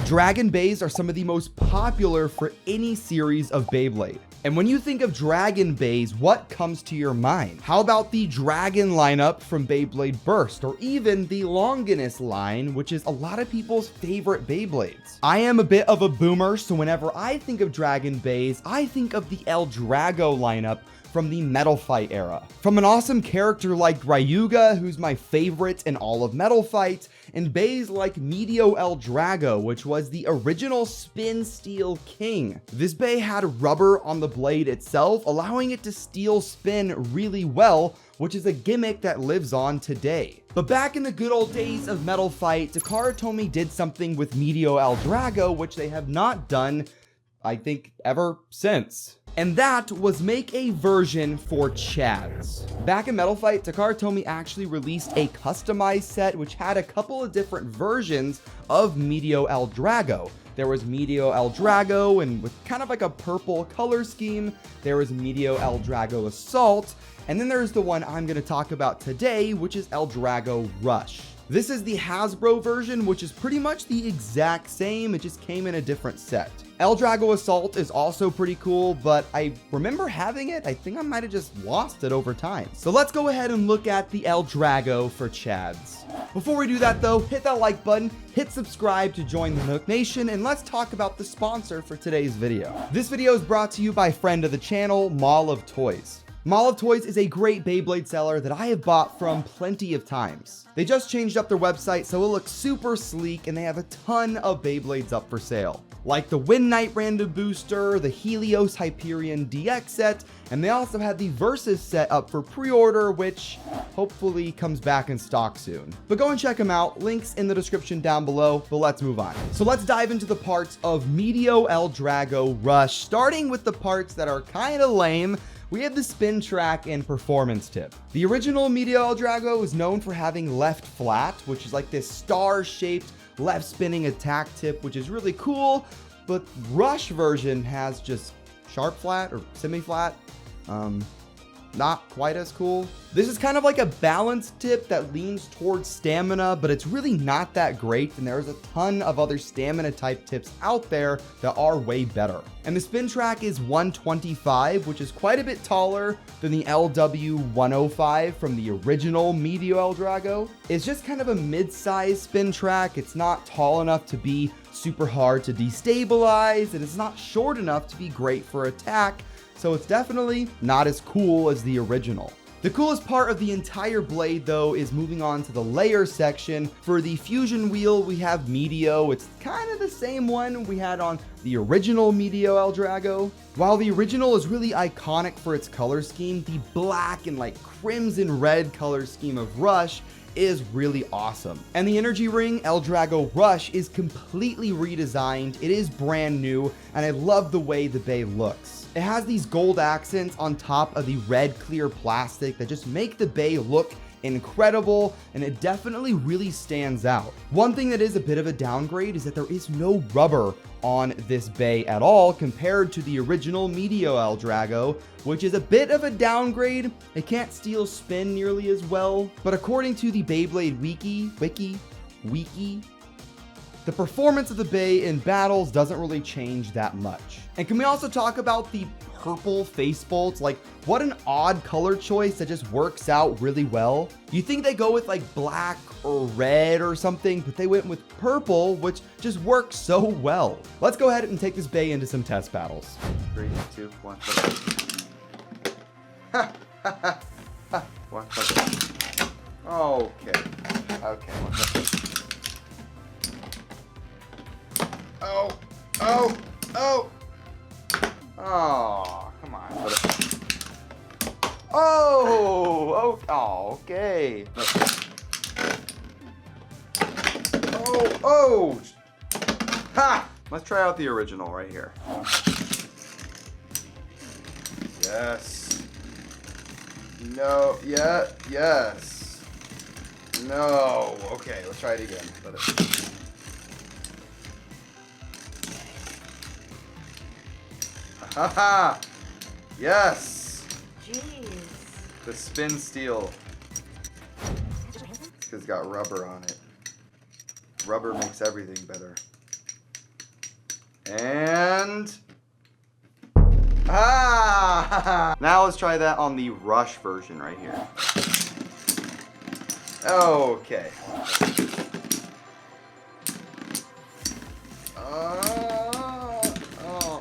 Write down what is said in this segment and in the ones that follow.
Dragon Bays are some of the most popular for any series of Beyblade. And when you think of Dragon Bays, what comes to your mind? How about the Dragon lineup from Beyblade Burst, or even the Longinus line, which is a lot of people's favorite Beyblades? I am a bit of a boomer, so whenever I think of Dragon Bays, I think of the L-Drago lineup from the Metal Fight era. From an awesome character like Ryuga, who's my favorite in all of Metal Fight, and bays like Meteo L-Drago, which was the original spin steel king. This bay had rubber on the blade itself, allowing it to steel spin really well, which is a gimmick that lives on today. But back in the good old days of Metal Fight, Takara Tomy did something with Meteo L-Drago, which they have not done, I think, ever since. And that was make a version for CHADS. Back in Metal Fight, Takara Tomy actually released a customized set which had a couple of different versions of Meteo L-Drago. There was Meteo L-Drago, and with kind of like a purple color scheme. There was Meteo L-Drago Assault, and then there's the one I'm going to talk about today, which is LDrago Rush. This is the Hasbro version, which is pretty much the exact same, it just came in a different set. L-Drago Assault is also pretty cool, but I remember having it. I think I might have just lost it over time. So let's go ahead and look at the L-Drago for CHADS. Before we do that though, hit that like button, hit subscribe to join the Nuc Nation, and let's talk about the sponsor for today's video. This video is brought to you by friend of the channel, Mall of Toys. Mall of Toys is a great Beyblade seller that I have bought from plenty of times. They just changed up their website so it looks super sleek, and they have a ton of Beyblades up for sale, like the Wind Knight Random Booster, the Helios Hyperion DX set, and they also have the Versus set up for pre-order, which hopefully comes back in stock soon. But go and check them out, links in the description down below, but let's move on. So let's dive into the parts of Meteo L-Drago Rush, starting with the parts that are kind of lame. We have the spin track and performance tip. The original Meteo L-Drago is known for having left flat, which is like this star-shaped left spinning attack tip, which is really cool, but Rush version has just sharp flat or semi-flat. Not quite as cool. This is kind of like a balanced tip that leans towards stamina, but it's really not that great, and there's a ton of other stamina type tips out there that are way better. And the spin track is 125, which is quite a bit taller than the LW105 from the original Meteo L-Drago. It's just kind of a mid-sized spin track. It's not tall enough to be super hard to destabilize, and it's not short enough to be great for attack, so it's definitely not as cool as the original. The coolest part of the entire blade though is moving on to the layer section. For the fusion wheel, we have Meteo. It's kind of the same one we had on the original Meteo L-Drago. While the original is really iconic for its color scheme, the black and like crimson red color scheme of Rush is really awesome. And the energy ring, LDrago Rush, is completely redesigned. It is brand new, and I love the way the bay looks. It has these gold accents on top of the red clear plastic that just make the bay look incredible, and it definitely really stands out. One thing that is a bit of a downgrade is that there is no rubber on this bay at all compared to the original Meteo L-Drago, which is a bit of a downgrade. It can't steel spin nearly as well, but according to the Beyblade wiki, the performance of the bay in battles doesn't really change that much. And can we also talk about the purple face bolts? Like, what an odd color choice that just works out really well. You think they go with like black or red or something, but they went with purple, which just works so well. Let's go ahead and take this bay into some test battles. 3, 2, 1. Ha ha ha ha. 1. Okay. Okay. Oh, come on. Okay. Ha! Let's try out the original right here. Yes. No, yeah, yes. No. Okay, let's try it again. Haha! Yes! Jeez. The spin steel. It's got rubber on it. Rubber makes everything better. And... Ah! Now let's try that on the Rush version right here. Okay.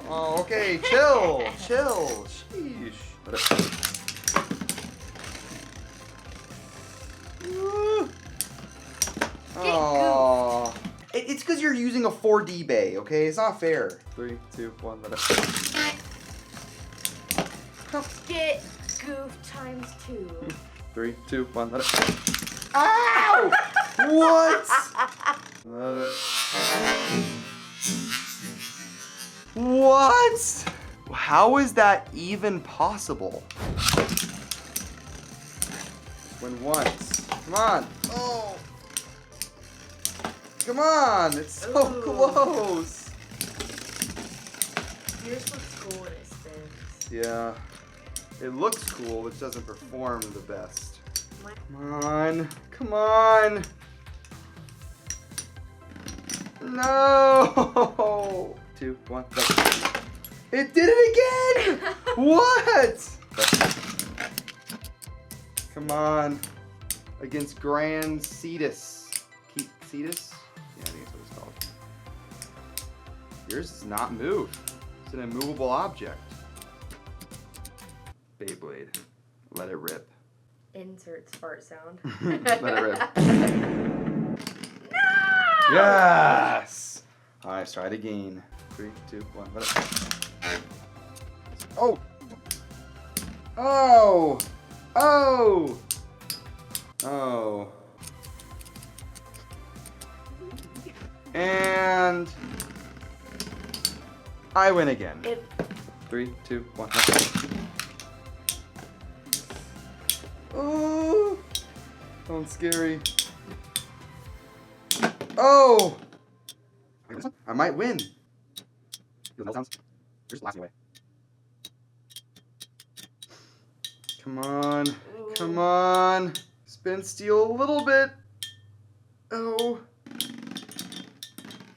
Okay, chill. Sheesh. Oh. It's because you're using a 4D bay, okay? It's not fair. 3, 2, 1, let it. Get goof times 2. 3, 2, 1, let it. Ow! What? What? How is that even possible? Win once. Come on. Oh. Come on. It's so close. Yours looks cool when it spins. Yeah. It looks cool. It doesn't perform the best. Come on. Come on. No. 2, 1, go. It did it again! What? Come on. Against Grand Cetus. Cetus? Yeah, I think that's what it's called. Yours does not move. It's an immovable object. Beyblade. Let it rip. Insert fart sound. Let it rip. No! Yes! Alright, let's try it again. 3, 2, 1, let it. Oh! Oh! Oh! Oh. And I win again. 3, 2, 1. Oh! Sounds scary. Oh! I might win. Here's the last way. Come on. Come on. Spin steel a little bit. Oh.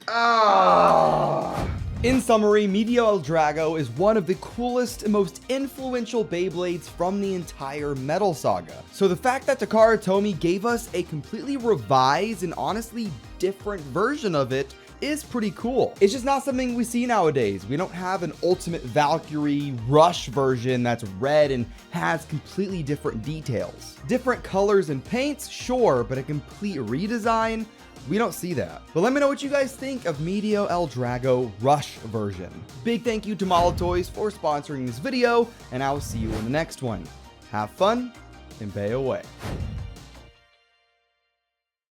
Ah. In summary, Meteo L-Drago is one of the coolest and most influential Beyblades from the entire Metal Saga. So the fact that Takara Tomy gave us a completely revised and honestly different version of it is pretty cool. It's just not something we see nowadays. We don't have an Ultimate Valkyrie Rush version that's red and has completely different details. Different colors and paints, sure, but a complete redesign? We don't see that. But let me know what you guys think of Meteo L-Drago Rush version. Big thank you to Molitoys for sponsoring this video, and I will see you in the next one. Have fun and bay away.